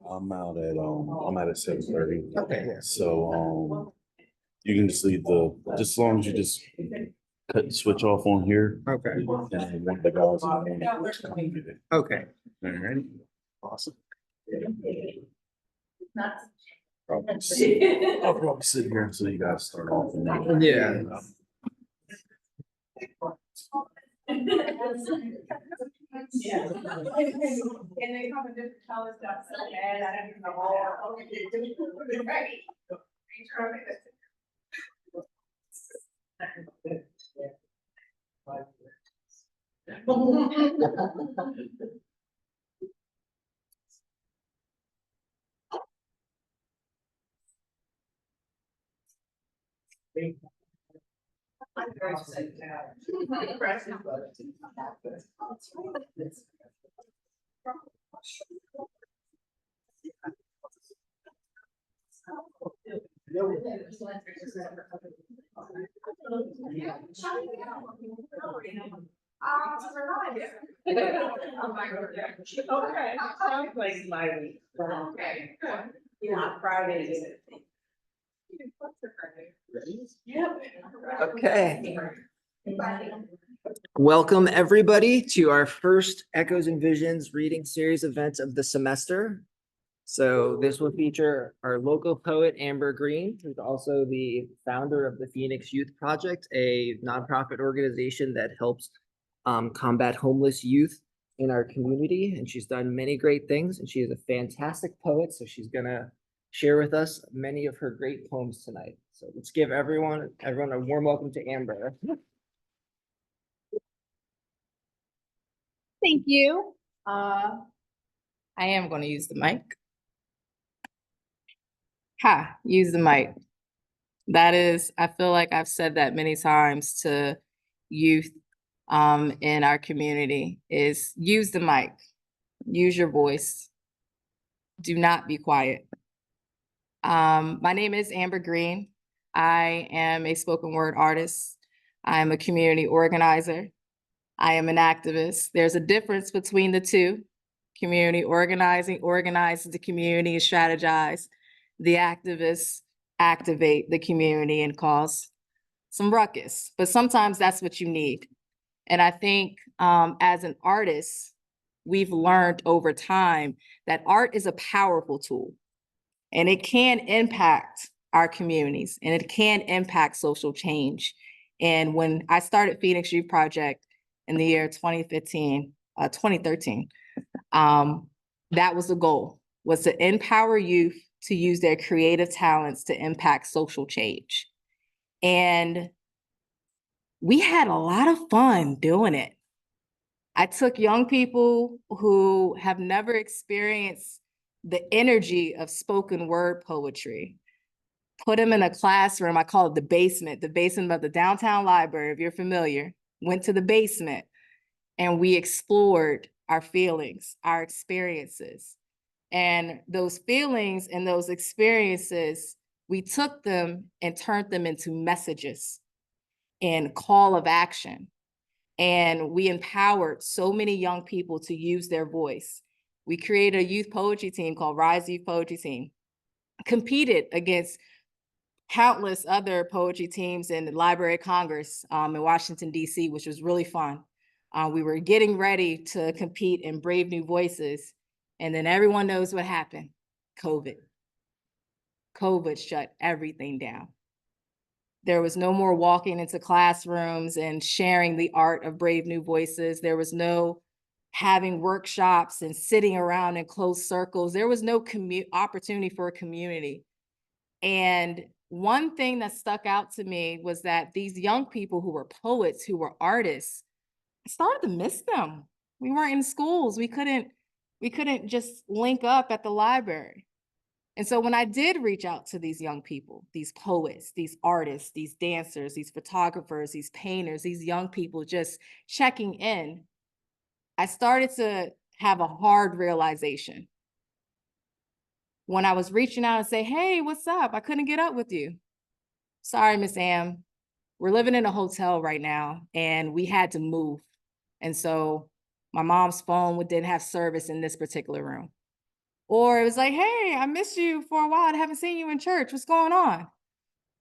I'm out at 7:30. Okay. So you can just leave just as long as you just cut the switch off on here. Okay. And then one of the guys in the morning will come and get it. Okay. All right. Awesome. I'll probably sit here until you guys start off. And then, Yeah. Yeah. And they come in different colors, that's so bad, I don't even know all. Right. Okay, sounds like my week. Okay, good. Yeah, Friday is it. Yep. Okay. Welcome, everybody, to our first Echoes and Visions reading series event of the semester. So this will feature our local poet, Amber Green, who's also the founder of the Fenix Youth Project, a nonprofit organization that helps combat homeless youth in our community. And she's done many great things, and she is a fantastic poet. So she's gonna share with us many of her great poems tonight. So let's give everyone a warm welcome to Amber. Thank you. I am going to use the mic. Use the mic. That is, I feel like I've said that many times to youth in our community, is use the mic, use your voice. Do not be quiet. My name is Amber Green. I am a spoken word artist. I am a community organizer. I am an activist. There's a difference between the two. Community organizing organizes the community and strategize. The activists activate the community and cause some ruckus. But sometimes that's what you need. And I think as an artist, we've learned over time that art is a powerful tool, and it can impact our communities, and it can impact social change. And when I started Fenix Youth Project in the year 2013, that was the goal, was to empower youth to use their creative talents to impact social change. And we had a lot of fun doing it. I took young people who have never experienced the energy of spoken word poetry, put them in a classroom. I call it the basement of the downtown library, if you're familiar. Went to the basement and we explored our feelings, our experiences. And those feelings and those experiences, we took them and turned them into messages and call of action. And we empowered so many young people to use their voice. We created a youth poetry team called Rise Youth Poetry Team, competed against countless other poetry teams in the Library of Congress in Washington, D.C., which was really fun. We were getting ready to compete in Brave New Voices, and then everyone knows what happened. COVID shut everything down. There was no more walking into classrooms and sharing the art of Brave New Voices. There was no having workshops and sitting around in closed circles. There was no opportunity for a community. And one thing that stuck out to me was that these young people who were poets, who were artists, I started to miss them. We weren't in schools. We couldn't just link up at the library. And so when I did reach out to these young people, these poets, these artists, these dancers, these photographers, these painters, these young people just checking in, I started to have a hard realization. When I was reaching out and say, hey, what's up? I couldn't get up with you. Sorry, Miss Am, we're living in a hotel right now and we had to move. And so my mom's phone didn't have service in this particular room. Or it was like, hey, I missed you for a while. I haven't seen you in church. What's going on?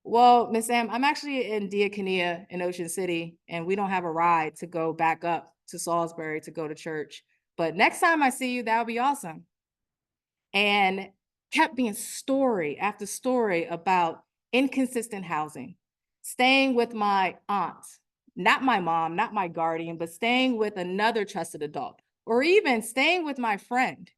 Well, Miss Sam, I'm actually in Diakonia in Ocean City, and we don't have a ride to go back up to Salisbury to go to church. But next time I see you, that would be awesome. And kept being story after story about inconsistent housing, staying with my aunt, not my mom, not my guardian, but staying with another trusted adult, or even staying with my friend.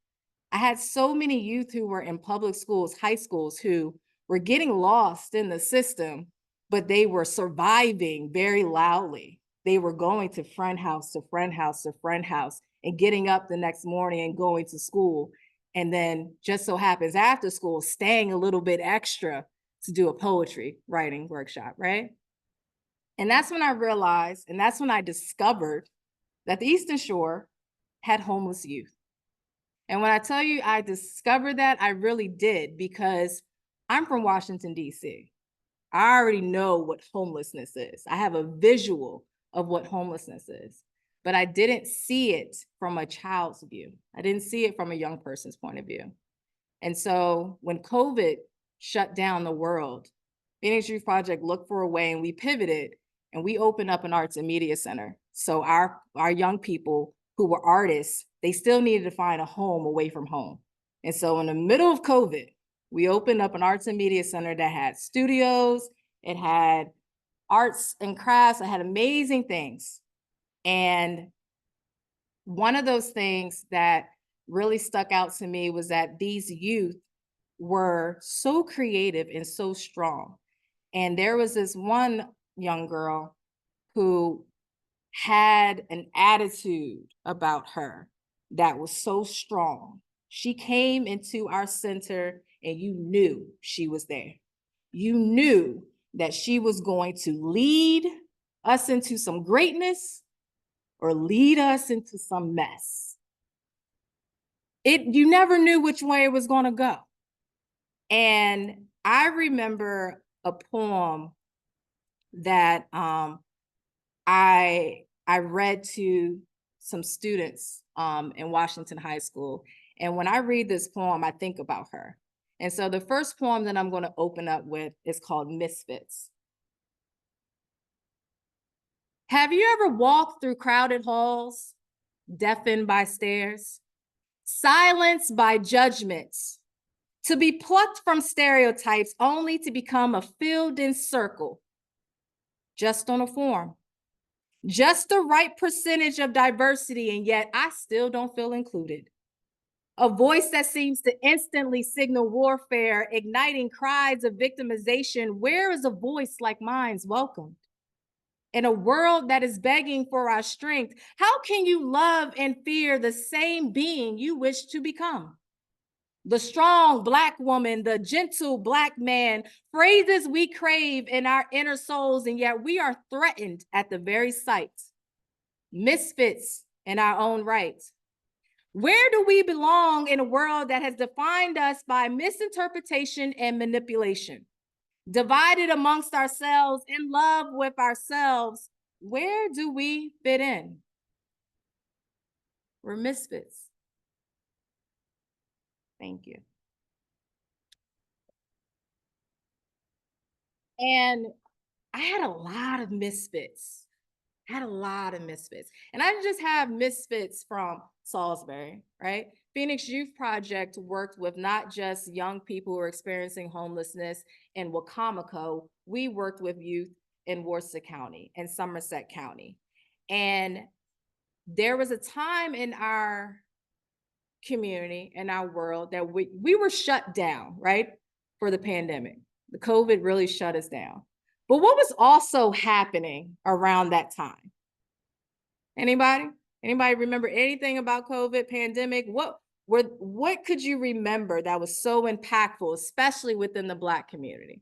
I had so many youth who were in public schools, high schools, who were getting lost in the system, but they were surviving very loudly. They were going to friend house to friend house to friend house and getting up the next morning and going to school. And then just so happens after school, staying a little bit extra to do a poetry writing workshop, right? And that's when I realized, and that's when I discovered that the Eastern Shore had homeless youth. And when I tell you I discovered that, I really did, because I'm from Washington, D.C. I already know what homelessness is. I have a visual of what homelessness is, but I didn't see it from a child's view. I didn't see it from a young person's point of view. And so when COVID shut down the world, Fenix Youth Project looked for a way, and we pivoted and we opened up an arts and media center. So our young people who were artists, they still needed to find a home away from home. And so in the middle of COVID, we opened up an arts and media center that had studios, it had arts and crafts, it had amazing things. And one of those things that really stuck out to me was that these youth were so creative and so strong. And there was this one young girl who had an attitude about her that was so strong. She came into our center and you knew she was there. You knew that she was going to lead us into some greatness or lead us into some mess. You never knew which way it was going to go. And I remember a poem that I read to some students in Washington High School. And when I read this poem, I think about her. And so the first poem that I'm going to open up with is called Misfits. Have you ever walked through crowded halls, deafened by stares, silenced by judgments, to be plucked from stereotypes only to become a filled-in circle, just on a form? Just the right percentage of diversity, and yet I still don't feel included. A voice that seems to instantly signal warfare, igniting cries of victimization. Where is a voice like mine's welcomed? In a world that is begging for our strength, how can you love and fear the same being you wish to become? The strong Black woman, the gentle Black man, phrases we crave in our inner souls, and yet we are threatened at the very sight. Misfits in our own right. Where do we belong in a world that has defined us by misinterpretation and manipulation? Divided amongst ourselves, in love with ourselves, where do we fit in? We're misfits. Thank you. And I had a lot of misfits. And I didn't just have misfits from Salisbury, right? Fenix Youth Project worked with not just young people who are experiencing homelessness in Wacomico. We worked with youth in Worcester County and Somerset County. And there was a time in our community, in our world, that we were shut down, right? For the pandemic. The COVID really shut us down. But what was also happening around that time? Anybody? Anybody remember anything about COVID pandemic? What could you remember that was so impactful, especially within the Black community?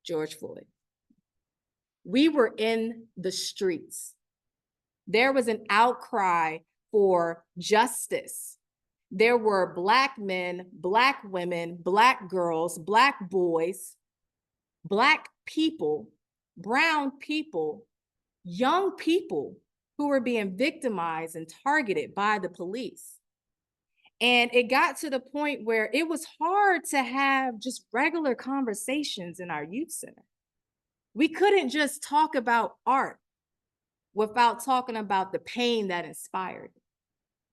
George Floyd. We were in the streets. There was an outcry for justice. There were Black men, Black women, Black girls, Black boys, Black people, brown people, young people who were being victimized and targeted by the police. And it got to the point where it was hard to have just regular conversations in our youth center. We couldn't just talk about art without talking about the pain that inspired it.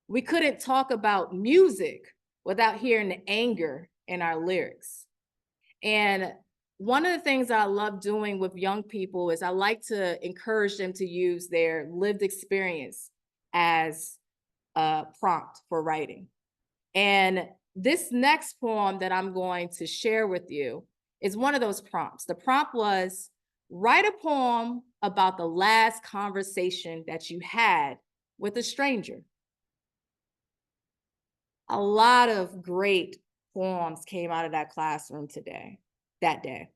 We couldn't talk about music without hearing the anger in our lyrics. And one of the things that I love doing with young people is I like to encourage them to use their lived experience as a prompt for writing. And this next poem that I'm going to share with you is one of those prompts. The prompt was, write a poem about the last conversation that you had with a stranger. A lot of great poems came out of that classroom that day.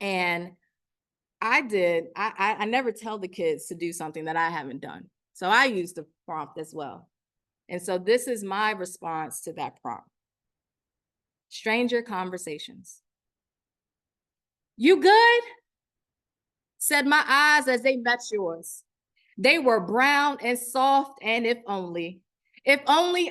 And I never tell the kids to do something that I haven't done. So I used the prompt as well. And so this is my response to that prompt. Stranger conversations. You good? Said my eyes as they met yours. They were brown and soft, and if only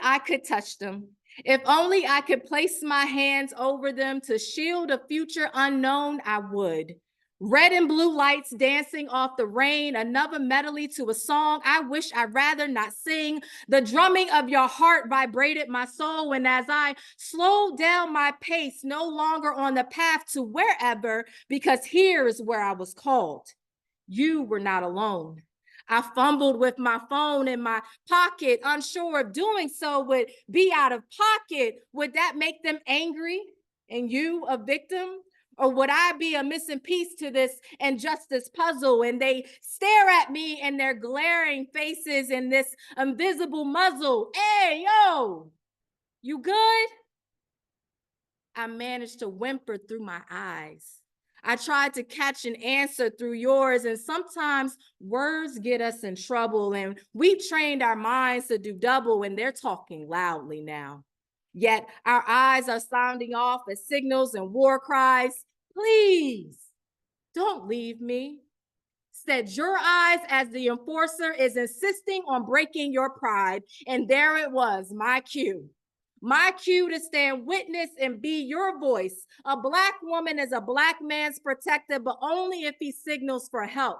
I could touch them. If only I could place my hands over them to shield a future unknown, I would. Red and blue lights dancing off the rain, another medley to a song I wish I'd rather not sing. The drumming of your heart vibrated my soul, and as I slowed down my pace, no longer on the path to wherever, because here is where I was called. You were not alone. I fumbled with my phone in my pocket, unsure if doing so would be out of pocket. Would that make them angry and you a victim? Or would I be a missing piece to this injustice puzzle? And they stare at me in their glaring faces in this invisible muzzle. Hey, yo, you good? I managed to whimper through my eyes. I tried to catch an answer through yours, and sometimes words get us in trouble, and we trained our minds to do double, and they're talking loudly now. Yet our eyes are sounding off as signals and war cries. Please, don't leave me. Said your eyes as the enforcer is insisting on breaking your pride, and there it was, my cue. My cue to stand witness and be your voice. A Black woman is a Black man's protector, but only if he signals for help.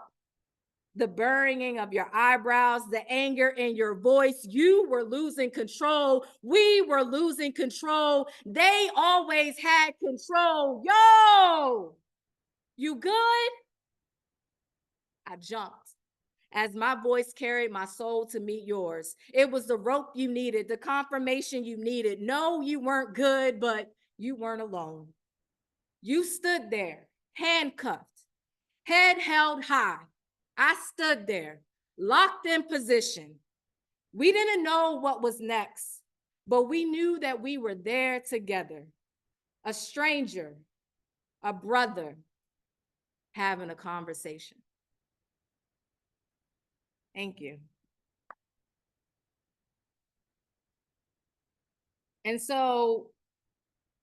The burning of your eyebrows, the anger in your voice, you were losing control. We were losing control. They always had control. Yo, you good? I jumped as my voice carried my soul to meet yours. It was the rope you needed, the confirmation you needed. No, you weren't good, but you weren't alone. You stood there, handcuffed, head held high. I stood there, locked in position. We didn't know what was next, but we knew that we were there together. A stranger, a brother, having a conversation. Thank you. And so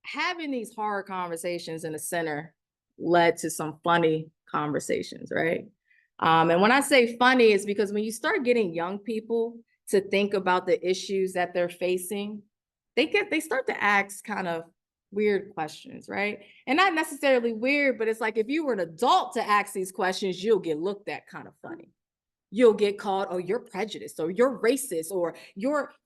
having these hard conversations in the center led to some funny conversations, right? And when I say funny, it's because when you start getting young people to think about the issues that they're facing, they start to ask kind of weird questions, right? And not necessarily weird, but it's like if you were an adult to ask these questions, you'll get looked at kind of funny. You'll get called, oh, you're prejudiced, or you're racist, or you're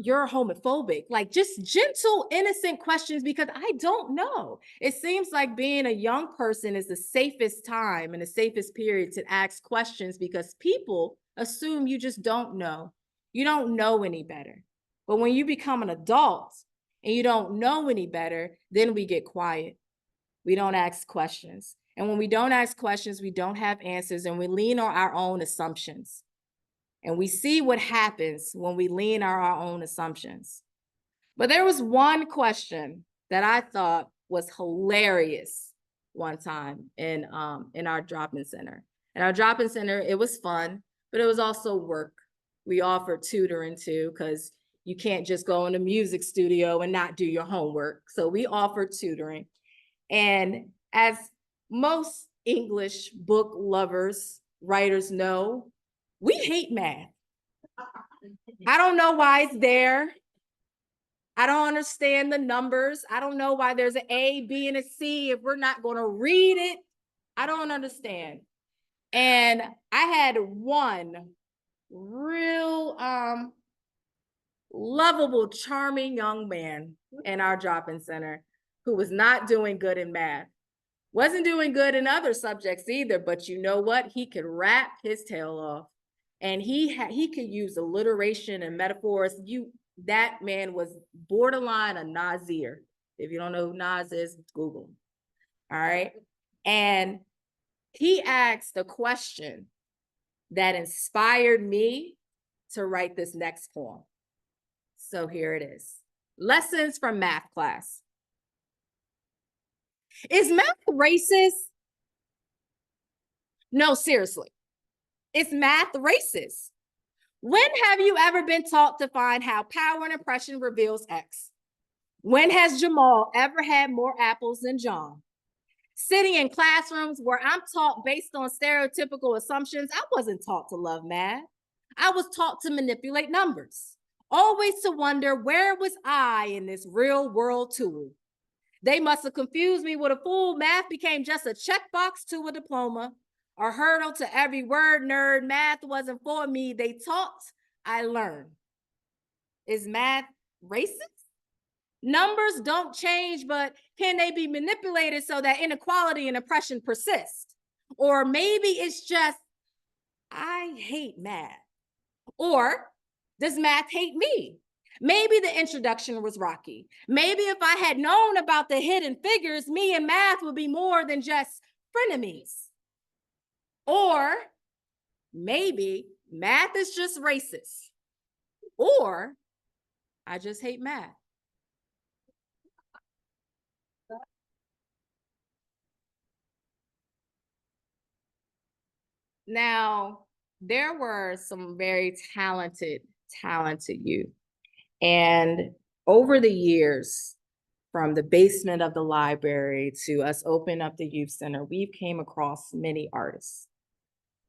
homophobic. Like just gentle, innocent questions, because I don't know. It seems like being a young person is the safest time and the safest period to ask questions because people assume you just don't know. You don't know any better. But when you become an adult and you don't know any better, then we get quiet. We don't ask questions. And when we don't ask questions, we don't have answers, and we lean on our own assumptions. And we see what happens when we lean on our own assumptions. But there was one question that I thought was hilarious one time in our drop-in center. In our drop-in center, it was fun, but it was also work. We offered tutoring too, because you can't just go in a music studio and not do your homework. So we offered tutoring. And as most English book lovers, writers know, we hate math. I don't know why it's there. I don't understand the numbers. I don't know why there's an A, B, and a C if we're not going to read it. I don't understand. And I had one real lovable, charming young man in our drop-in center who was not doing good in math. Wasn't doing good in other subjects either, but you know what? He could rap his tail off. And he could use alliteration and metaphors. That man was borderline a Nasir. If you don't know who Nas is, Google him. All right. And he asked a question that inspired me to write this next poem. So here it is. Lessons from math class. Is math racist? No, seriously. Is math racist? When have you ever been taught to find how power and oppression reveals X? When has Jamal ever had more apples than John? Sitting in classrooms where I'm taught based on stereotypical assumptions, I wasn't taught to love math. I was taught to manipulate numbers, always to wonder where was I in this real world tool. They must have confused me with a fool. Math became just a checkbox to a diploma, a hurdle to every word nerd. Math wasn't for me. They taught, I learned. Is math racist? Numbers don't change, but can they be manipulated so that inequality and oppression persist? Or maybe it's just, I hate math. Or does math hate me? Maybe the introduction was rocky. Maybe if I had known about the hidden figures, me and math would be more than just frenemies. Or maybe math is just racist. Or I just hate math. Now, there were some very talented youth. And over the years, from the basement of the library to us opening up the youth center, we've came across many artists.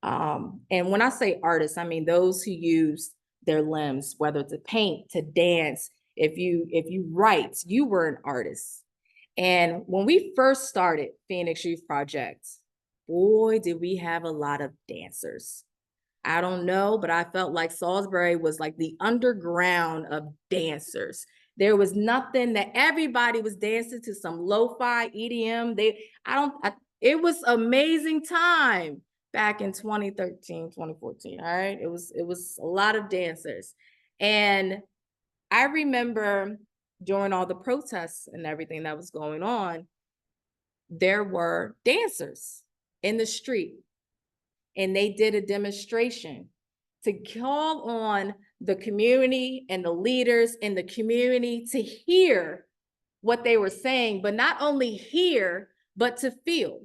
And when I say artists, I mean those who use their limbs, whether to paint, to dance. If you write, you were an artist. And when we first started Fenix Youth Project, boy, did we have a lot of dancers. I don't know, but I felt like Salisbury was like the underground of dancers. There was nothing that everybody was dancing to some lo-fi EDM. It was amazing time back in 2013, 2014. All right. It was a lot of dancers. And I remember during all the protests and everything that was going on, there were dancers in the street, and they did a demonstration to call on the community and the leaders in the community to hear what they were saying, but not only hear, but to feel.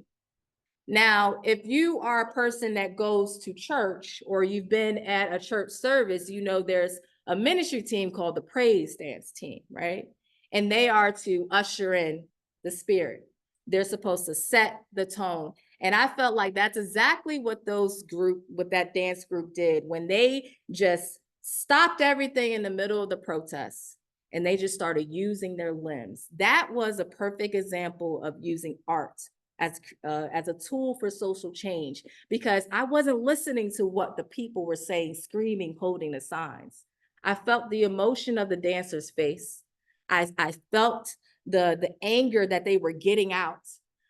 Now, if you are a person that goes to church or you've been at a church service, you know there's a ministry team called the praise dance team, right? And they are to usher in the spirit. They're supposed to set the tone. And I felt like that's exactly what that dance group did when they just stopped everything in the middle of the protests and they just started using their limbs. That was a perfect example of using art as a tool for social change, because I wasn't listening to what the people were saying, screaming, holding the signs. I felt the emotion of the dancer's face. I felt the anger that they were getting out.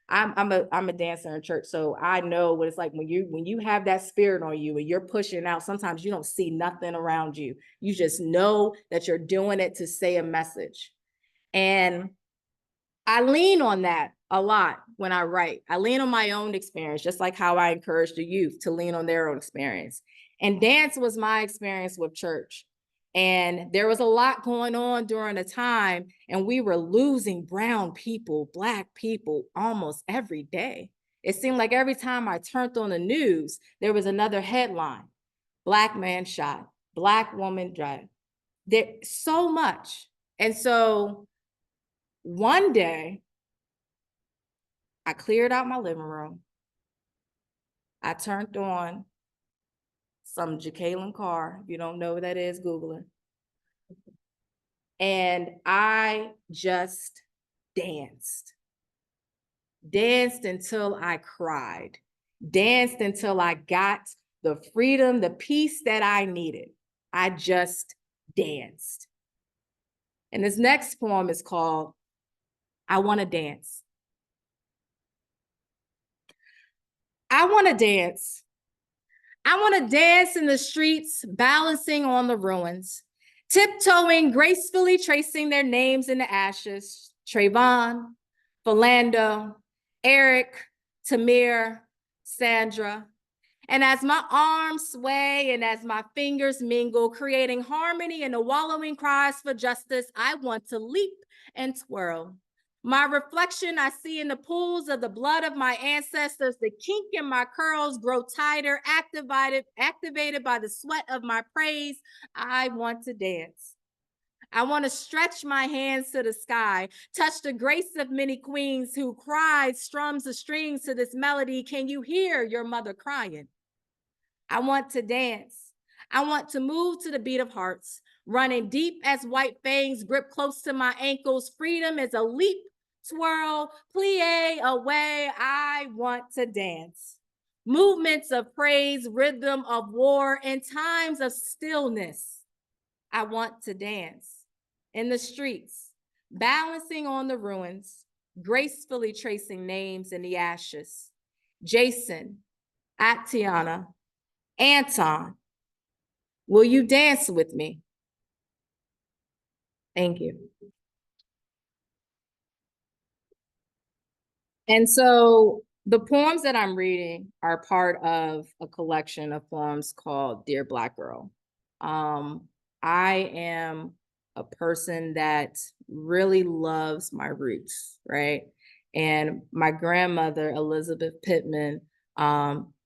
I'm a dancer in church, so I know what it's like when you have that spirit on you and you're pushing out. Sometimes you don't see nothing around you. You just know that you're doing it to say a message. And I lean on that a lot when I write. I lean on my own experience, just like how I encourage the youth to lean on their own experience. And dance was my experience with church. And there was a lot going on during the time, and we were losing brown people, Black people almost every day. It seemed like every time I turned on the news, there was another headline: Black man shot, Black woman died. There's so much. And so one day, I cleared out my living room. I turned on some Jacqueline Carr. If you don't know what that is, Google it. And I just danced. Danced until I cried. Danced until I got the freedom, the peace that I needed. I just danced. And this next poem is called I Want to Dance. I want to dance. I want to dance in the streets, balancing on the ruins, tiptoeing, gracefully tracing their names in the ashes. Trayvon, Philando, Eric, Tamir, Sandra. And as my arms sway and as my fingers mingle, creating harmony and the wallowing cries for justice, I want to leap and twirl. My reflection I see in the pools of the blood of my ancestors, the kink in my curls grow tighter, activated by the sweat of my praise. I want to dance. I want to stretch my hands to the sky, touch the grace of many queens who cried, strums the strings to this melody. Can you hear your mother crying? I want to dance. I want to move to the beat of hearts, running deep as white fangs grip close to my ankles. Freedom is a leap, twirl, plie away. I want to dance. Movements of praise, rhythm of war, and times of stillness. I want to dance in the streets, balancing on the ruins, gracefully tracing names in the ashes. Jason, Atiana, Anton, will you dance with me? Thank you. And so the poems that I'm reading are part of a collection of poems called Dear Black Girl. I am a person that really loves my roots, right? And my grandmother, Elizabeth Pittman,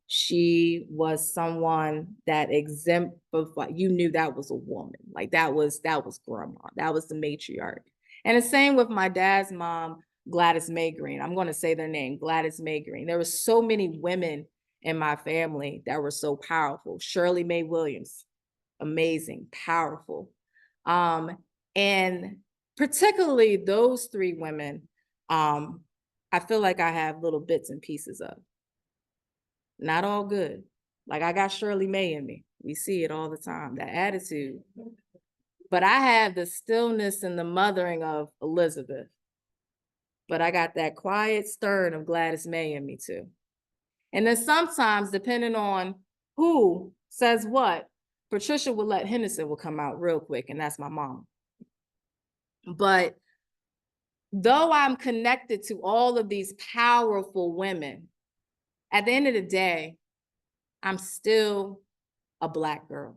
she was someone that exemplified, you knew that was a woman, like that was grandma, that was the matriarch. And the same with my dad's mom, Gladys May Green. I'm going to say their name, Gladys May Green. There were so many women in my family that were so powerful. Shirley Mae Williams, amazing, powerful. And particularly those three women, I feel like I have little bits and pieces of. Not all good. Like I got Shirley Mae in me. We see it all the time, that attitude. But I have the stillness and the mothering of Elizabeth. But I got that quiet stern of Gladys May in me too. And then sometimes, depending on who says what, Patricia will let Henderson will come out real quick, and that's my mom. But though I'm connected to all of these powerful women, at the end of the day, I'm still a Black girl.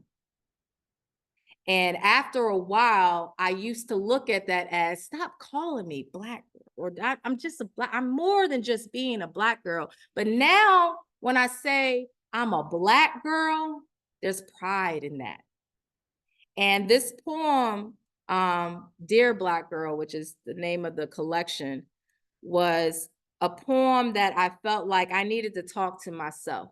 And after a while, I used to look at that as, stop calling me Black girl, or I'm just I'm more than just being a Black girl. But now when I say I'm a Black girl, there's pride in that. And this poem, Dear Black Girl, which is the name of the collection, was a poem that I felt like I needed to talk to myself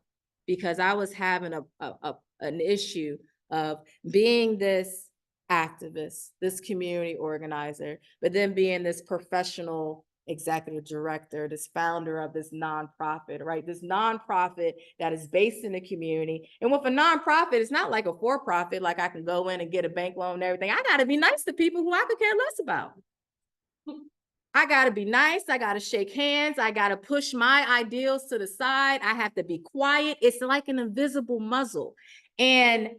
because I was having an issue of being this activist, this community organizer, but then being this professional executive director, this founder of this nonprofit, right? This nonprofit that is based in the community. And with a nonprofit, it's not like a for-profit, like I can go in and get a bank loan and everything. I gotta be nice to people who I could care less about. I gotta be nice, I gotta shake hands, I gotta push my ideals to the side, I have to be quiet. It's like an invisible muzzle. And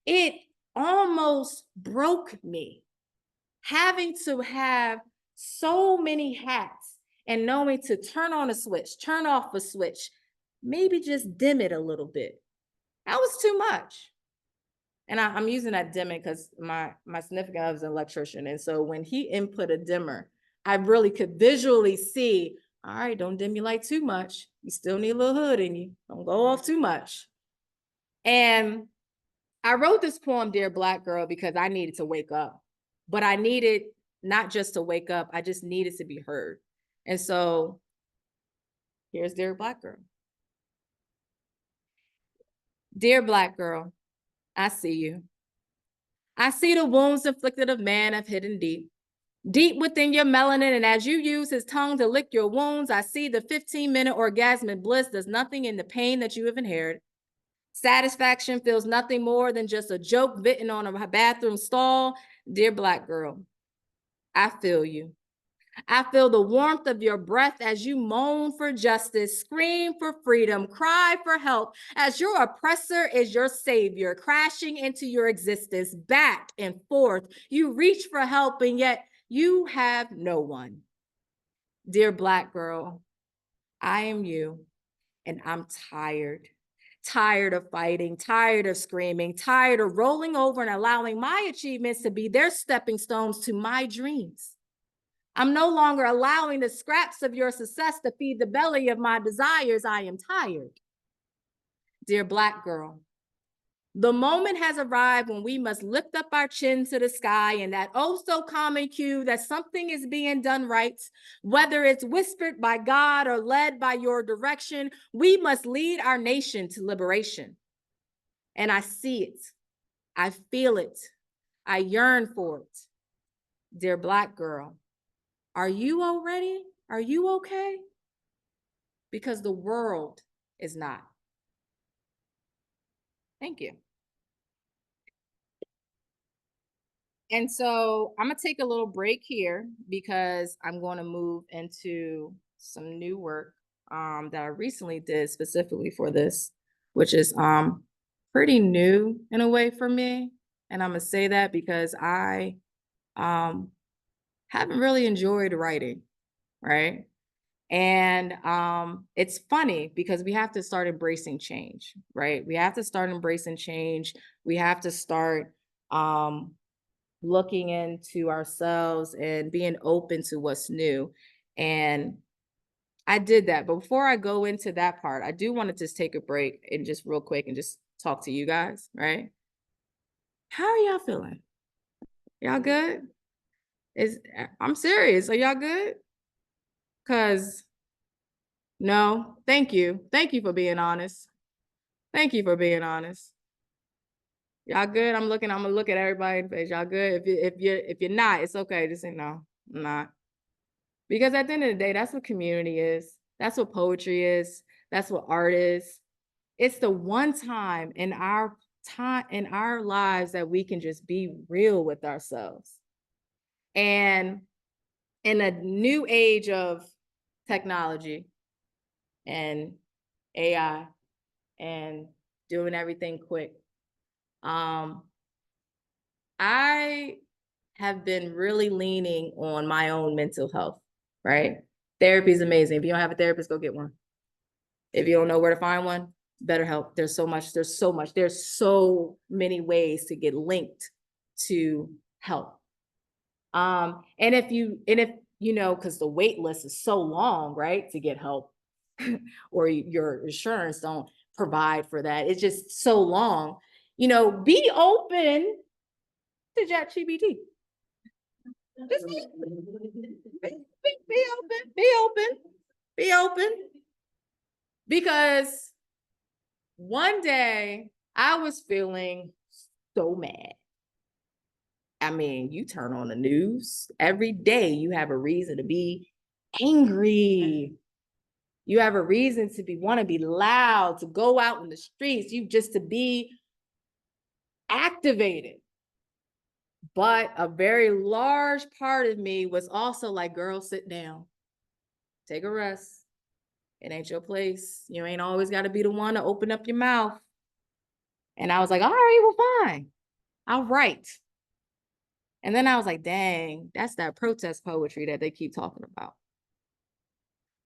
it almost broke me, having to have so many hats and knowing to turn on a switch, turn off a switch, maybe just dim it a little bit. That was too much. And I'm using that dimming because my significant other is an electrician. And so when he input a dimmer, I really could visually see, all right, don't dim your light too much. You still need a little hood in you. Don't go off too much. And I wrote this poem, Dear Black Girl, because I needed to wake up. But I needed not just to wake up, I just needed to be heard. And so here's Dear Black Girl. Dear Black girl, I see you. I see the wounds inflicted of man have hidden deep. Deep within your melanin, and as you use his tongue to lick your wounds, I see the 15-minute orgasmic bliss does nothing in the pain that you have inherited. Satisfaction feels nothing more than just a joke written on a bathroom stall. Dear Black girl, I feel you. I feel the warmth of your breath as you moan for justice, scream for freedom, cry for help, as your oppressor is your savior, crashing into your existence, back and forth. You reach for help, and yet you have no one. Dear Black girl, I am you, and I'm tired. Tired of fighting, tired of screaming, tired of rolling over and allowing my achievements to be their stepping stones to my dreams. I'm no longer allowing the scraps of your success to feed the belly of my desires. I am tired. Dear Black girl, the moment has arrived when we must lift up our chin to the sky in that oh so common cue that something is being done right, whether it's whispered by God or led by your direction. We must lead our nation to liberation. And I see it. I feel it. I yearn for it. Dear Black girl, are you all ready? Are you okay? Because the world is not. Thank you. And so I'm gonna take a little break here because I'm going to move into some new work that I recently did specifically for this, which is pretty new in a way for me. And I'm gonna say that because I haven't really enjoyed writing, right? And it's funny because we have to start embracing change, right? We have to start embracing change. We have to start looking into ourselves and being open to what's new. And I did that. But before I go into that part, I do want to just take a break and just real quick and just talk to you guys, right? How are y'all feeling? Y'all good? I'm serious. Are y'all good? Because no, thank you. Thank you for being honest. Thank you for being honest. Y'all good? I'm gonna look at everybody in the face. Y'all good? If you're not, it's okay. Just say no, I'm not. Because at the end of the day, that's what community is. That's what poetry is. That's what art is. It's the one time in our lives that we can just be real with ourselves. And in a new age of technology and AI and doing everything quick, I have been really leaning on my own mental health, right? Therapy is amazing. If you don't have a therapist, go get one. If you don't know where to find one, BetterHelp. There's so many ways to get linked to help. And if you know, because the wait list is so long, right, to get help, or your insurance don't provide for that. It's just so long. You know, be open to ChatGPT. Just be open. Because one day I was feeling so mad. I mean, you turn on the news, every day you have a reason to be angry. You have a reason to want to be loud, to go out in the streets, to be activated. But a very large part of me was also like, girl, sit down, take a rest. It ain't your place. You ain't always got to be the one to open up your mouth. And I was like, all right, well, fine. I'll write. And then I was like, dang, that's that protest poetry that they keep talking about.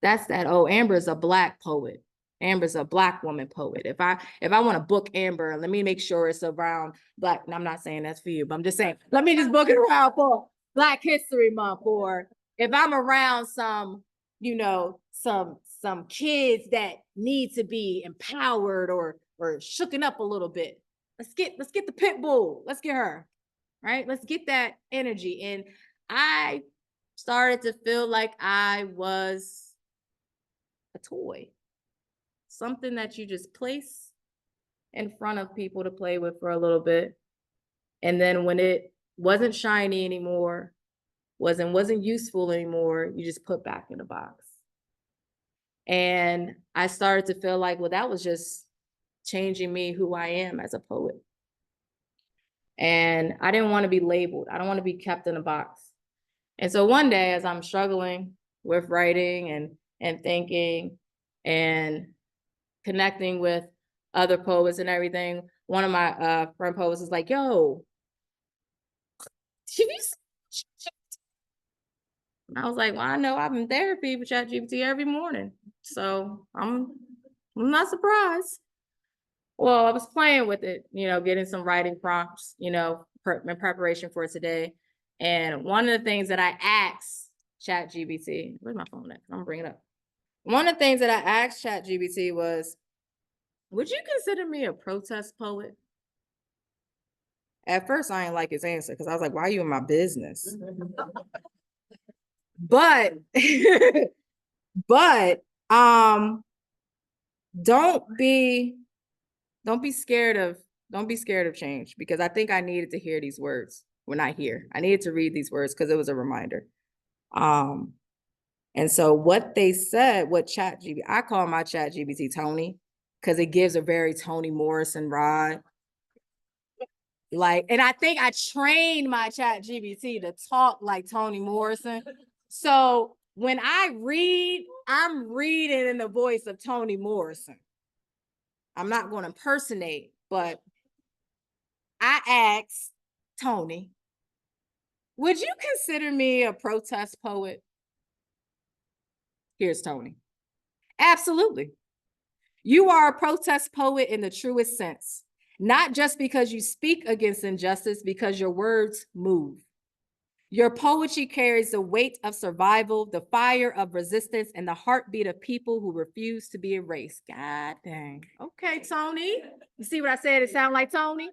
That's that, oh, Amber's a Black poet. Amber's a Black woman poet. If I want to book Amber, let me make sure it's around Black. And I'm not saying that's for you, but I'm just saying, let me just book it around for Black History Month. Or if I'm around some, some kids that need to be empowered or shooken up a little bit. Let's get the pit bull. Let's get her, right? Let's get that energy. And I started to feel like I was a toy, something that you just place in front of people to play with for a little bit. And then when it wasn't shiny anymore, wasn't useful anymore, you just put back in the box. And I started to feel like, well, that was just changing me, who I am as a poet. And I didn't want to be labeled. I don't want to be kept in a box. And so one day, as I'm struggling with writing and thinking and connecting with other poets and everything, one of my friend poets is like, yo, and I was like, well, I know I'm in therapy with ChatGPT every morning, so I'm not surprised. Well, I was playing with it, getting some writing prompts, in preparation for today. And one of the things that I asked ChatGPT, where's my phone at? I'm gonna bring it up. One of the things that I asked ChatGPT was, would you consider me a protest poet? At first, I didn't like his answer because I was like, why are you in my business? But, but, don't be scared of change, because I think I needed to hear these words. When I needed to read these words because it was a reminder. And so what they said, I call my ChatGPT Tony, because it gives a very Toni Morrison vibe. And I think I trained my ChatGPT to talk like Toni Morrison. So when I read, I'm reading in the voice of Toni Morrison. I'm not going to impersonate, but I asked Tony, would you consider me a protest poet? Here's Tony. Absolutely. You are a protest poet in the truest sense, not just because you speak against injustice, because your words move. Your poetry carries the weight of survival, the fire of resistance, and the heartbeat of people who refuse to be erased. God dang. Okay, Tony. You see what I said? It sounds like Tony.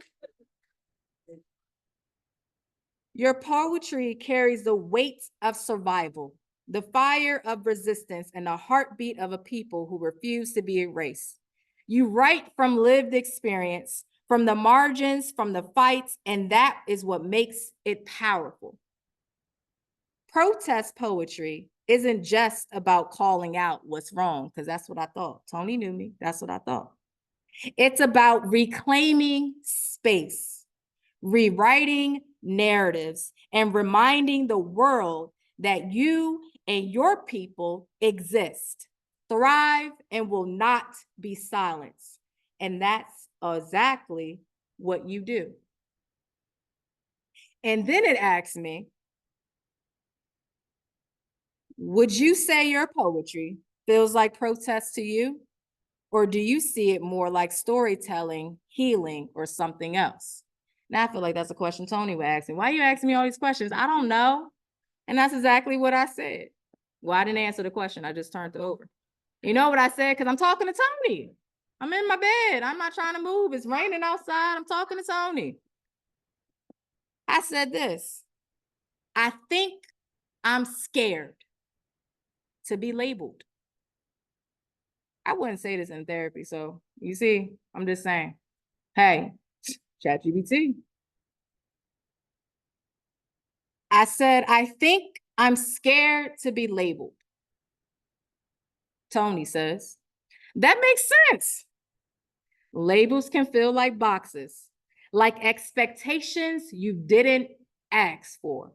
Your poetry carries the weight of survival, the fire of resistance, and the heartbeat of a people who refuse to be erased. You write from lived experience, from the margins, from the fights, and that is what makes it powerful. Protest poetry isn't just about calling out what's wrong, because that's what I thought. Tony knew me. That's what I thought. It's about reclaiming space, rewriting narratives, and reminding the world that you and your people exist, thrive, and will not be silenced. And that's exactly what you do. And then it asks me, would you say your poetry feels like protest to you? Or do you see it more like storytelling, healing, or something else? Now I feel like that's a question Tony would ask me. Why are you asking me all these questions? I don't know. And that's exactly what I said. Well, I didn't answer the question. I just turned it over. You know what I said? Because I'm talking to Tony. I'm in my bed. I'm not trying to move. It's raining outside. I'm talking to Tony. I said this. I think I'm scared to be labeled. I wouldn't say this in therapy. So you see, I'm just saying, hey, ChatGPT. I said, I think I'm scared to be labeled. Tony says, that makes sense. Labels can feel like boxes, like expectations you didn't ask for.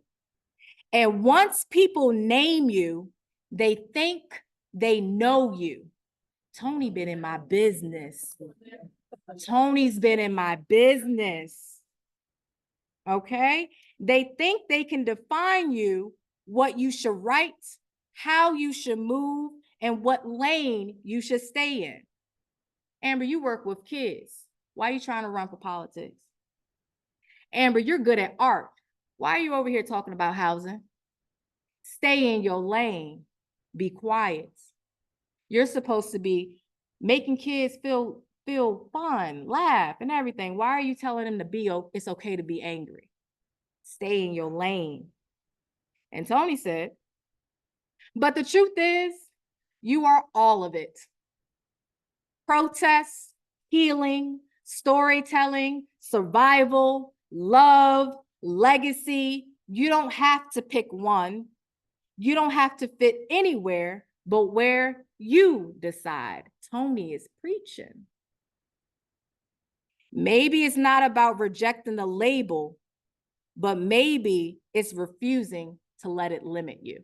And once people name you, they think they know you. Tony been in my business. Tony's been in my business. Okay? They think they can define you, what you should write, how you should move, and what lane you should stay in. Amber, you work with kids. Why are you trying to run for politics? Amber, you're good at art. Why are you over here talking about housing? Stay in your lane. Be quiet. You're supposed to be making kids feel fun, laugh, and everything. Why are you telling them to be, it's okay to be angry? Stay in your lane. And Tony said, but the truth is, you are all of it. Protest, healing, storytelling, survival, love, legacy. You don't have to pick one. You don't have to fit anywhere but where you decide. Tony is preaching. Maybe it's not about rejecting the label, but maybe it's refusing to let it limit you.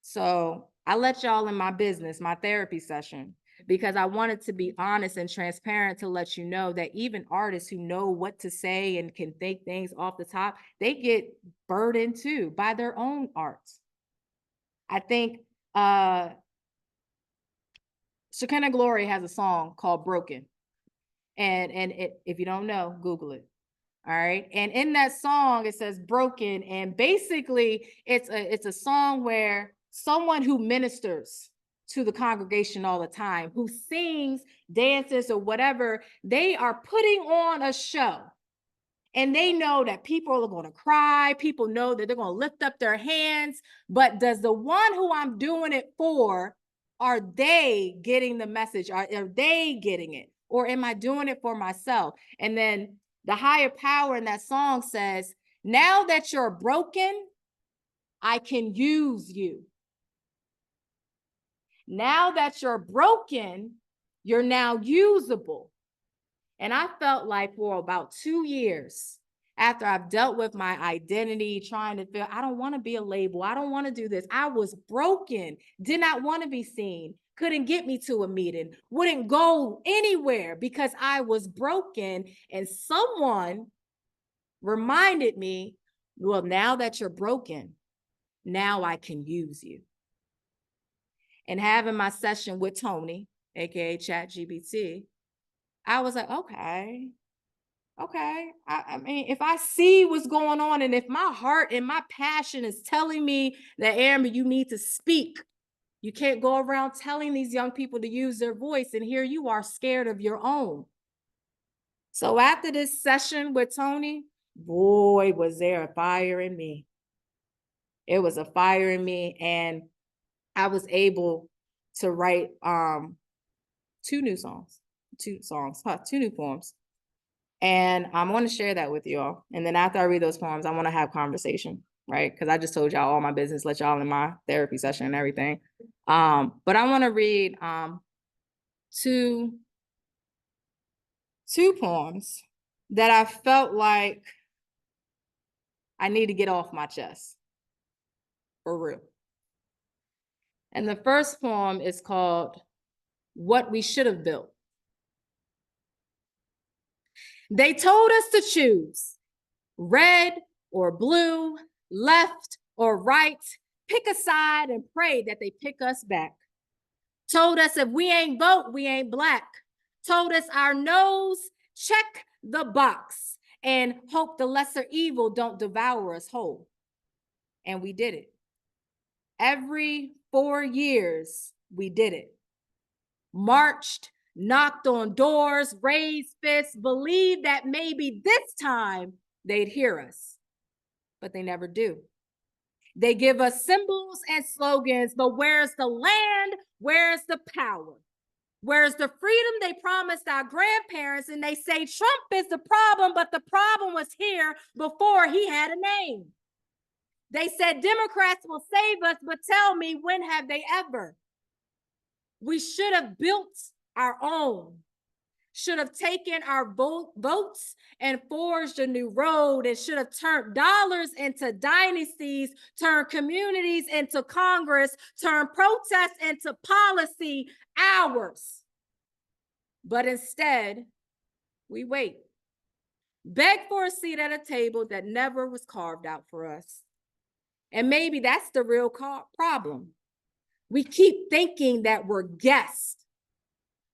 So I let y'all in my business, my therapy session, because I wanted to be honest and transparent to let you know that even artists who know what to say and can think things off the top, they get burdened too by their own art. I think Shekinah Glory has a song called Broken. And if you don't know, Google it. All right. And in that song, it says broken. And basically it's a song where someone who ministers to the congregation all the time, who sings, dances, or whatever, they are putting on a show. And they know that people are going to cry. People know that they're going to lift up their hands. But does the one who I'm doing it for, are they getting the message? Are they getting it? Or am I doing it for myself? And then the higher power in that song says, now that you're broken, I can use you. Now that you're broken, you're now usable. And I felt like for about 2 years, after I've dealt with my identity, trying to feel, I don't want to be a label. I don't want to do this. I was broken, did not want to be seen, couldn't get me to a meeting, wouldn't go anywhere because I was broken. And someone reminded me, well, now that you're broken, now I can use you. And having my session with Tony, aka ChatGPT, I was like, okay. I mean, if I see what's going on, and if my heart and my passion is telling me that, Amber, you need to speak. You can't go around telling these young people to use their voice, and here you are scared of your own. So after this session with Tony, boy, was there a fire in me. It was a fire in me, and I was able to write two new poems. And I'm going to share that with you all. And then after I read those poems, I want to have conversation, right? Because I just told y'all all my business, let y'all in my therapy session and everything. But I want to read two poems that I felt like I need to get off my chest, for real. And the first poem is called What We Should Have Built. They told us to choose red or blue, left or right, pick a side and pray that they pick us back. Told us if we ain't vote, we ain't black. Told us our nose, check the box and hope the lesser evil don't devour us whole. And we did it. Every 4 years, we did it. Marched, knocked on doors, raised fists, believed that maybe this time they'd hear us, but they never do. They give us symbols and slogans, but where's the land? Where's the power? Where's the freedom they promised our grandparents? And they say Trump is the problem, but the problem was here before he had a name. They said Democrats will save us, but tell me, when have they ever? We should have built our own, should have taken our votes and forged a new road, and should have turned dollars into dynasties, turned communities into Congress, turned protests into policy, ours. But instead, we wait, beg for a seat at a table that never was carved out for us. And maybe that's the real problem. We keep thinking that we're guests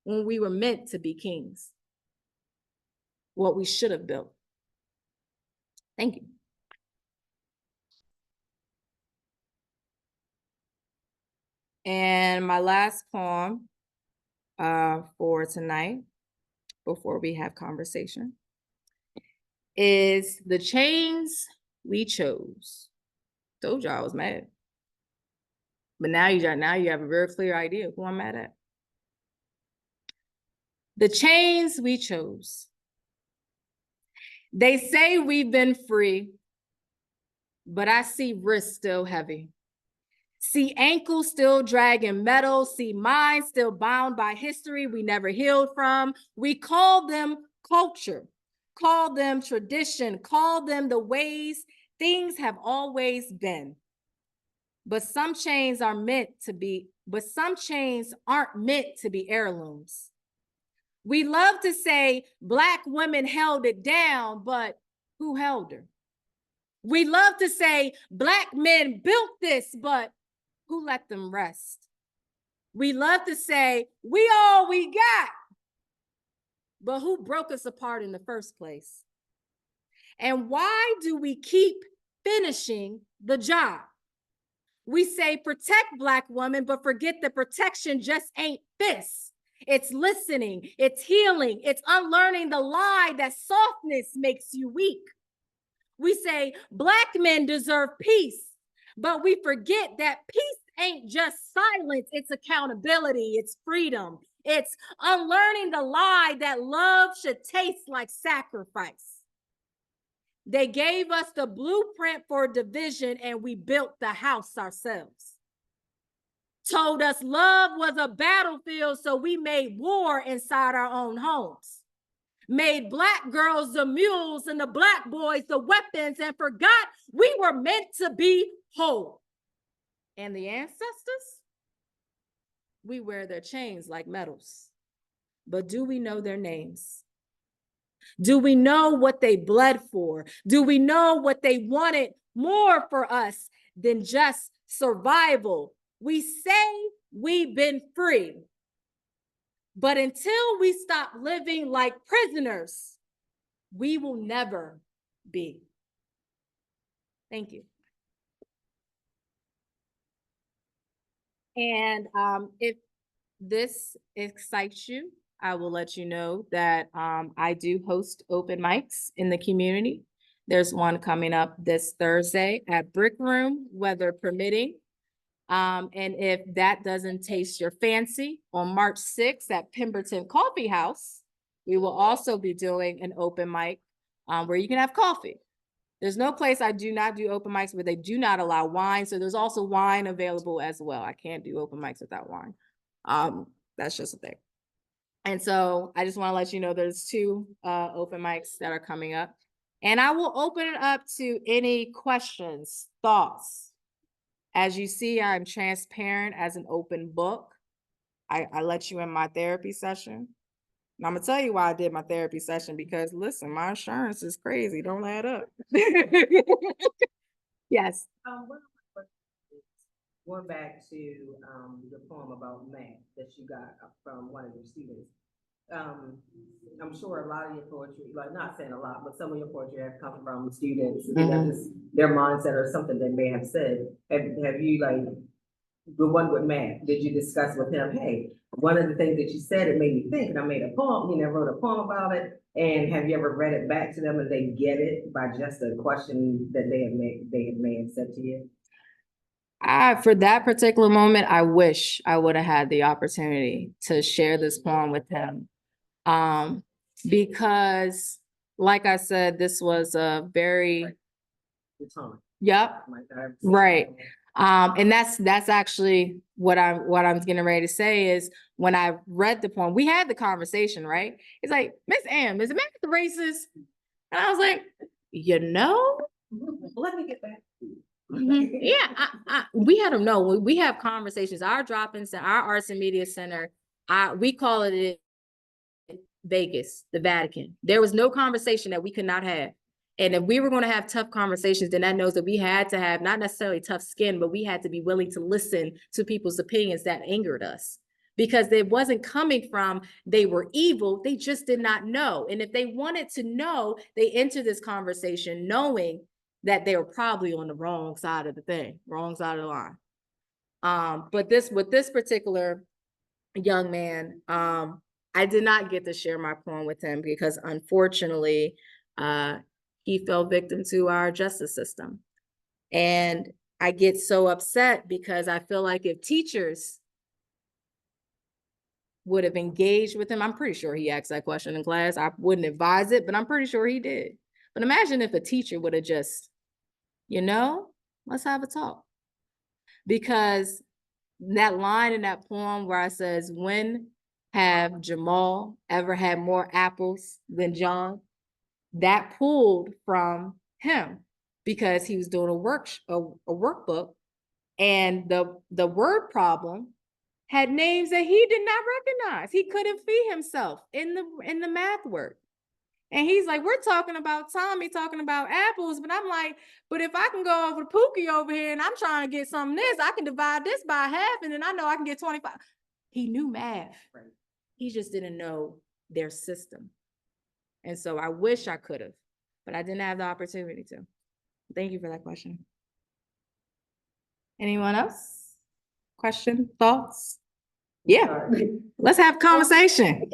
when we were meant to be kings. What we should have built. Thank you. And my last poem for tonight, before we have conversation, is The Chains We Chose. Told y'all I was mad. But now you have a very clear idea of who I'm mad at. The chains we chose. They say we've been free, but I see wrists still heavy. See ankles still dragging metal, see minds still bound by history we never healed from. We call them culture, call them tradition, call them the ways things have always been. But some chains aren't meant to be heirlooms. We love to say Black women held it down, but who held her? We love to say Black men built this, but who let them rest? We love to say we all we got, but who broke us apart in the first place? And why do we keep finishing the job? We say protect Black women, but forget the protection just ain't fists. It's listening, it's healing, it's unlearning the lie that softness makes you weak. We say Black men deserve peace, but we forget that peace ain't just silence, it's accountability, it's freedom. It's unlearning the lie that love should taste like sacrifice. They gave us the blueprint for division and we built the house ourselves. Told us love was a battlefield, so we made war inside our own homes. Made Black girls the mules and the Black boys the weapons and forgot we were meant to be whole. And the ancestors, we wear their chains like medals. But do we know their names? Do we know what they bled for? Do we know what they wanted more for us than just survival? We say we've been free, but until we stop living like prisoners, we will never be. Thank you. And if this excites you, I will let you know that I do host open mics in the community. There's one coming up this Thursday at Brick Room, weather permitting. And if that doesn't taste your fancy, on March 6th at Pemberton Coffee House, we will also be doing an open mic where you can have coffee. There's no place I do not do open mics where they do not allow wine. So there's also wine available as well. I can't do open mics without wine. That's just a thing. And so I just want to let you know there's 2 open mics that are coming up. And I will open it up to any questions, thoughts. As you see, I'm transparent as an open book. I let you in my therapy session. And I'm gonna tell you why I did my therapy session, because listen, my insurance is crazy. Don't add up. Yes. One of my questions is going back to the poem about math that you got from one of your students. I'm sure a lot of your poetry, like not saying a lot, but some of your poetry have come from students, you know, just their mindset or something they may have said. Have you, like, the one with math, did you discuss with him, hey, one of the things that you said, it made me think, and I made a poem, you know, wrote a poem about it, and have you ever read it back to them and they get it by just a question that they may have said to you? For that particular moment, I wish I would have had the opportunity to share this poem with him. Because like I said, this was a very, yep, right. And that's actually what I'm getting ready to say is when I read the poem, we had the conversation, right? It's like, Miss Ann, is it math racist? And I was like, you know, Let me get back. yeah, we had them know. We have conversations. Our drop-in center, our arts and media center, we call it Vegas, the Vatican. There was no conversation that we could not have. And if we were going to have tough conversations, then that knows that we had to have not necessarily tough skin, but we had to be willing to listen to people's opinions that angered us. Because it wasn't coming from they were evil, they just did not know. And if they wanted to know, they entered this conversation knowing that they were probably on the wrong side of the thing, wrong side of the line. But with this particular young man, I did not get to share my poem with him because unfortunately, he fell victim to our justice system. And I get so upset because I feel like if teachers would have engaged with him, I'm pretty sure he asked that question in class. I wouldn't advise it, but I'm pretty sure he did. But imagine if a teacher would have just, let's have a talk. Because that line in that poem where I says, when have Jamal ever had more apples than John? That pulled from him because he was doing a workbook, and the word problem had names that he did not recognize. He couldn't feed himself in the math work. And he's like, we're talking about Tommy talking about apples, but I'm like, but if I can go over to Pookie over here and I'm trying to get some of this, I can divide this by half and then I know I can get 25. He knew math. Right. He just didn't know their system. And so I wish I could have, but I didn't have the opportunity to. Thank you for that question. Anyone else? Question, thoughts? Yeah, let's have a conversation.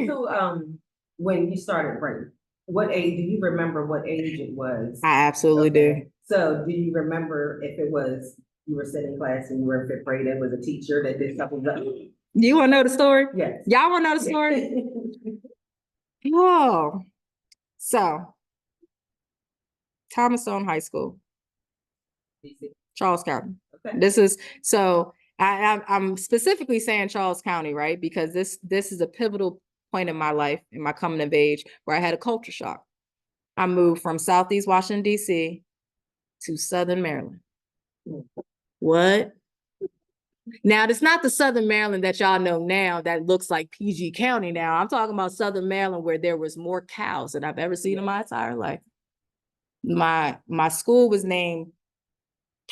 So, when you started writing, what age, do you remember what age it was? I absolutely do. So do you remember if it was, you were sitting in class and you were in fifth grade, it was a teacher that did something? You want to know the story? Yes. Y'all want to know the story? Oh, so Thomas Stone High School, Charles County. Okay. This is, so I'm specifically saying Charles County, right? Because this is a pivotal point in my life, in my coming of age, where I had a culture shock. I moved from Southeast Washington, D.C. to Southern Maryland. What? Now, it's not the Southern Maryland that y'all know now that looks like PG County now. I'm talking about Southern Maryland where there was more cows than I've ever seen in my entire life. My school was named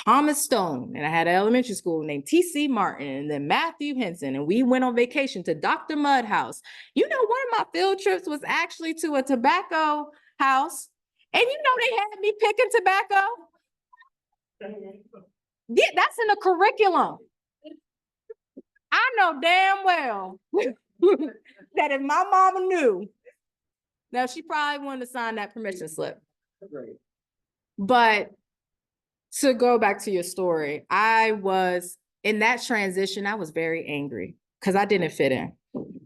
Thomas Stone, and I had an elementary school named T.C. Martin, and then Matthew Henson, and we went on vacation to Dr. Mudhouse. One of my field trips was actually to a tobacco house, and they had me picking tobacco. Yeah, that's in the curriculum. I know damn well that if my mama knew, now she probably wanted to sign that permission slip. But to go back to your story, I was in that transition. I was very angry because I didn't fit in,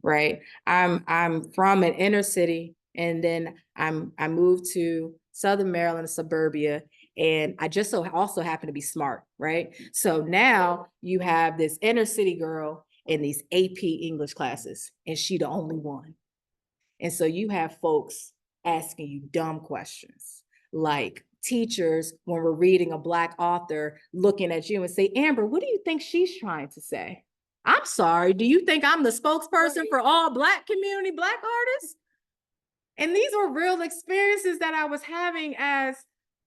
right? I'm from an inner city, and then I moved to Southern Maryland, suburbia, and I just also happen to be smart, right? So now you have this inner city girl in these AP English classes, and she the only one. And so you have folks asking you dumb questions, like teachers, when we're reading a Black author, looking at you and say, Amber, what do you think she's trying to say? I'm sorry, do you think I'm the spokesperson for all Black community, Black artists? And these were real experiences that I was having as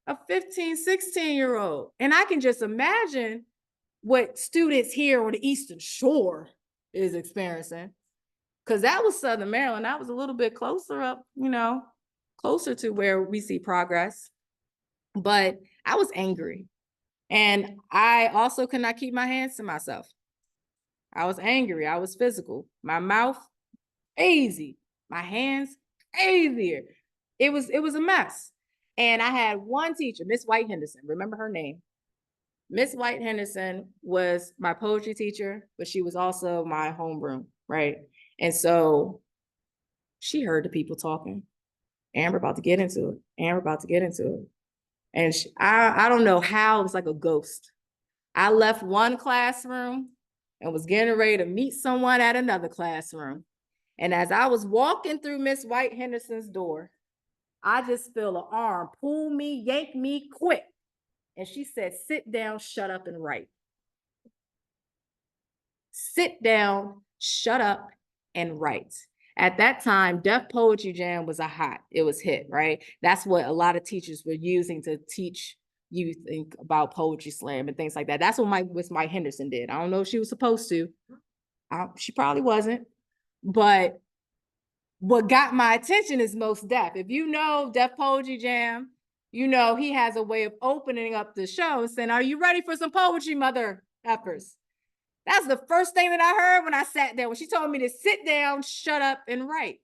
a 15, 16-year-old. And I can just imagine what students here on the Eastern Shore is experiencing. Because that was Southern Maryland. That was a little bit closer up, closer to where we see progress. But I was angry. And I also could not keep my hands to myself. I was angry. I was physical. My mouth, crazy. My hands, crazier. It was a mess. And I had one teacher, Miss White Henderson. Remember her name? Miss White Henderson was my poetry teacher, but she was also my homeroom, right? And so she heard the people talking. Amber about to get into it. Amber about to get into it. And I don't know how, it was like a ghost. I left one classroom and was getting ready to meet someone at another classroom. And as I was walking through Miss White Henderson's door, I just feel an arm pull me, yank me quick. And she said, sit down, shut up, and write. Sit down, shut up, and write. At that time, Def Poetry Jam was it was hit, right? That's what a lot of teachers were using to teach youth about poetry slam and things like that. That's what Miss White Henderson did. I don't know if she was supposed to. She probably wasn't. But what got my attention is Most Def. If you know Def Poetry Jam, he has a way of opening up the show and saying, are you ready for some poetry, mother effers? That's the first thing that I heard when I sat there, when she told me to sit down, shut up, and write.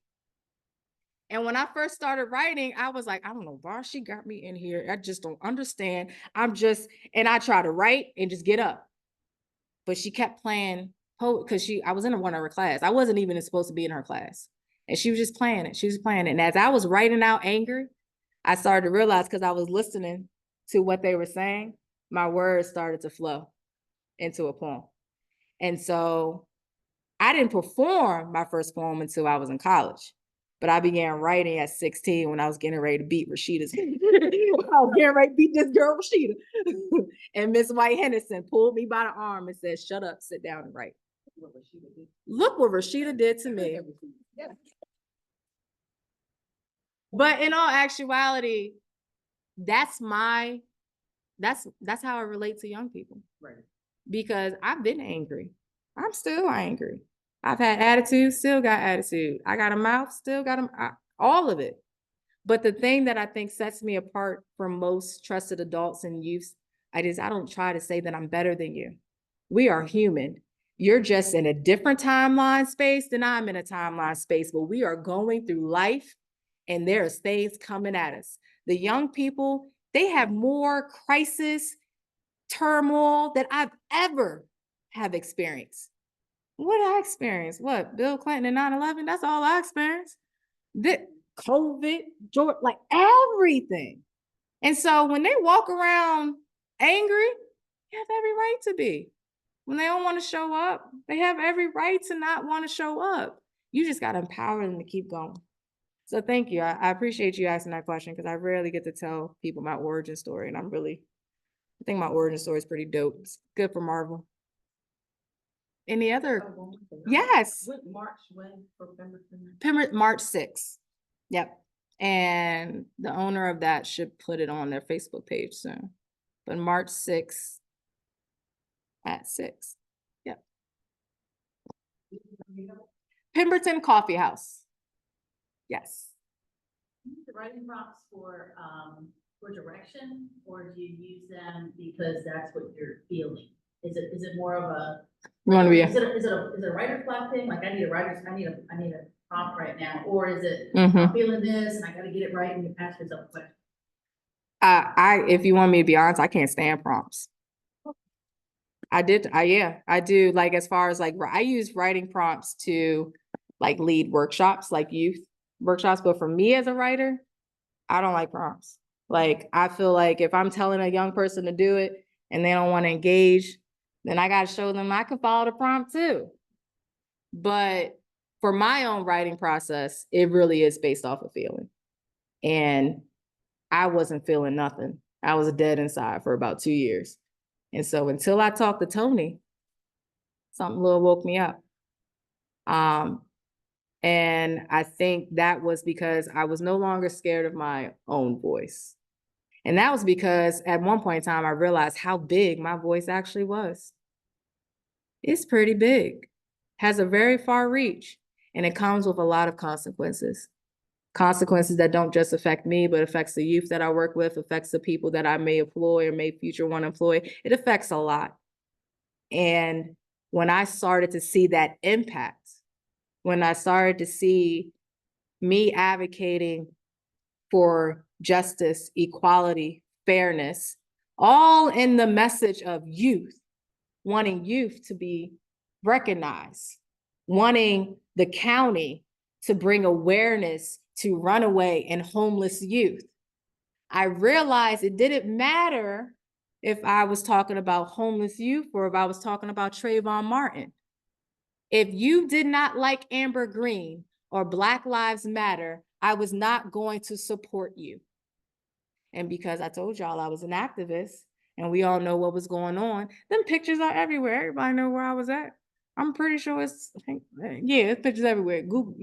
And when I first started writing, I was like, I don't know why she got me in here. I just don't understand. And I try to write and just get up. But she kept playing because I was in one of her class. I wasn't even supposed to be in her class. And she was just playing it. She was playing it. And as I was writing out anger, I started to realize, because I was listening to what they were saying, my words started to flow into a poem. And so I didn't perform my first poem until I was in college, but I began writing at 16 when I was getting ready to beat Rashida's. I was getting ready to beat this girl, Rashida. And Miss White Henderson pulled me by the arm and said, shut up, sit down and write. Look what Rashida did to me. But in all actuality, that's how I relate to young people. Right. Because I've been angry. I'm still angry. I've had attitude, still got attitude. I got a mouth, still got all of it. But the thing that I think sets me apart from most trusted adults and youths, I don't try to say that I'm better than you. We are human. You're just in a different timeline space than I'm in a timeline space, but we are going through life and there's things coming at us. The young people, they have more crisis, turmoil that I've ever have experienced. What did I experience? What? Bill Clinton and 9/11? That's all I experienced. COVID, George, like everything. And so when they walk around angry, they have every right to be. When they don't want to show up, they have every right to not want to show up. You just got to empower them to keep going. So thank you. I appreciate you asking that question because I rarely get to tell people my origin story. And I think my origin story is pretty dope. It's good for Marvel. Any other? Yes. What March when for Pemberton? March 6th. Yep. And the owner of that should put it on their Facebook page soon. But March 6th at 6. Yep. Pemberton Coffee House. Yes. The writing prompts for direction, or do you use them because that's what you're feeling? Is it more of a? You want to be Is it a writer's block thing? Like I need a prompt right now, or is it Mhm. I'm feeling this and I got to get it right and you ask yourself a question? If you want me to be honest, I can't stand prompts. I do. Like, as far as like, I use writing prompts to like lead workshops, like youth workshops. But for me as a writer, I don't like prompts. Like, I feel like if I'm telling a young person to do it and they don't want to engage, then I got to show them I can follow the prompt too. But for my own writing process, it really is based off of feeling. And I wasn't feeling nothing. I was dead inside for about 2 years. And so until I talked to Tony, something little woke me up. And I think that was because I was no longer scared of my own voice. And that was because at one point in time, I realized how big my voice actually was. It's pretty big, has a very far reach, and it comes with a lot of consequences. Consequences that don't just affect me, but affects the youth that I work with, affects the people that I may employ or may future want to employ. It affects a lot. And when I started to see that impact, when I started to see me advocating for justice, equality, fairness, all in the message of youth, wanting youth to be recognized, wanting the county to bring awareness to runaway and homeless youth. I realized it didn't matter if I was talking about homeless youth or if I was talking about Trayvon Martin. If you did not like Amber Green or Black Lives Matter, I was not going to support you. And because I told y'all I was an activist and we all know what was going on, them pictures are everywhere. Everybody know where I was at. I'm pretty sure it's pictures everywhere. Google,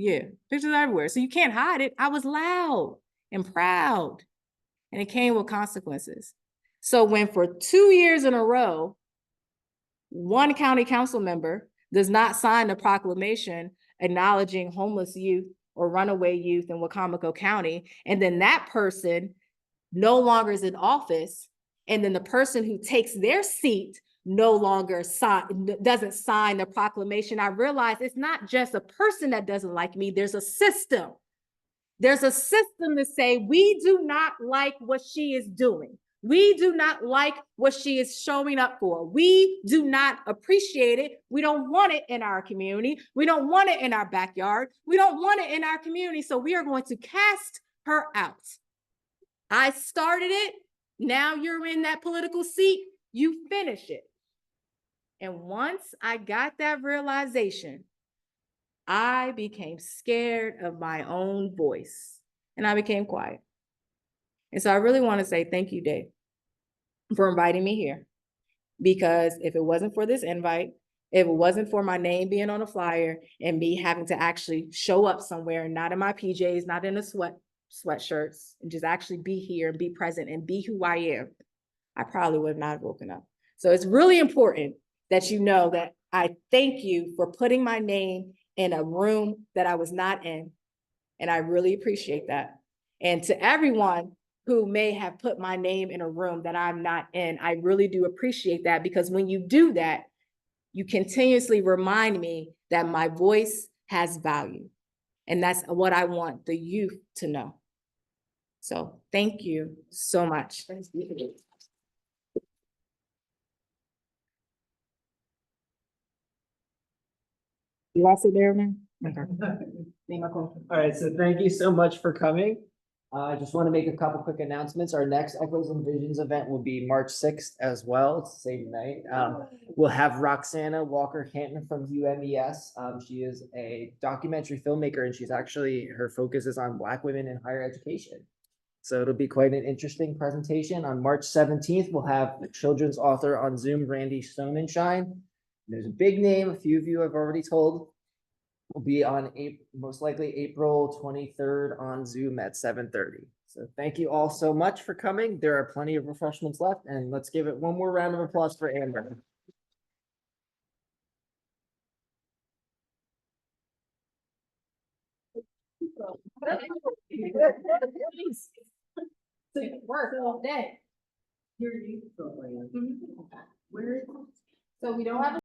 pictures everywhere. So you can't hide it. I was loud and proud, and it came with consequences. So when for 2 years in a row, one county council member does not sign a proclamation acknowledging homeless youth or runaway youth in Wacomico County, and then that person no longer is in office, and then the person who takes their seat no longer doesn't sign the proclamation, I realize it's not just a person that doesn't like me, there's a system. There's a system to say, we do not like what she is doing. We do not like what she is showing up for. We do not appreciate it. We don't want it in our community. We don't want it in our backyard. We don't want it in our community. So we are going to cast her out. I started it. Now you're in that political seat. You finish it. And once I got that realization, I became scared of my own voice and I became quiet. And so I really want to say thank you, Dave, for inviting me here. Because if it wasn't for this invite, if it wasn't for my name being on a flyer and me having to actually show up somewhere, not in my PJs, not in a sweatshirts, and just actually be here and be present and be who I am, I probably would not have woken up. So it's really important that you know that I thank you for putting my name in a room that I was not in. And I really appreciate that. And to everyone who may have put my name in a room that I'm not in, I really do appreciate that, because when you do that, you continuously remind me that my voice has value. And that's what I want the youth to know. So thank you so much. You want to sit there, man? All right, so thank you so much for coming. I just want to make a couple quick announcements. Our next Echoes and Visions event will be March 6th as well. It's the same night. We'll have Roxana Walker-Canton from UMES. She is a documentary filmmaker, and she's actually, her focus is on Black women in higher education. So it'll be quite an interesting presentation. On March 17th, we'll have the children's author on Zoom, Randy Stonenshine. There's a big name, a few of you have already told. Will be on most likely April 23rd on Zoom at 7:30. So thank you all so much for coming. There are plenty of refreshments left, and let's give it one more round of applause for Amber. Work all day. Your youth program. Mhm. Where is it? So we don't have a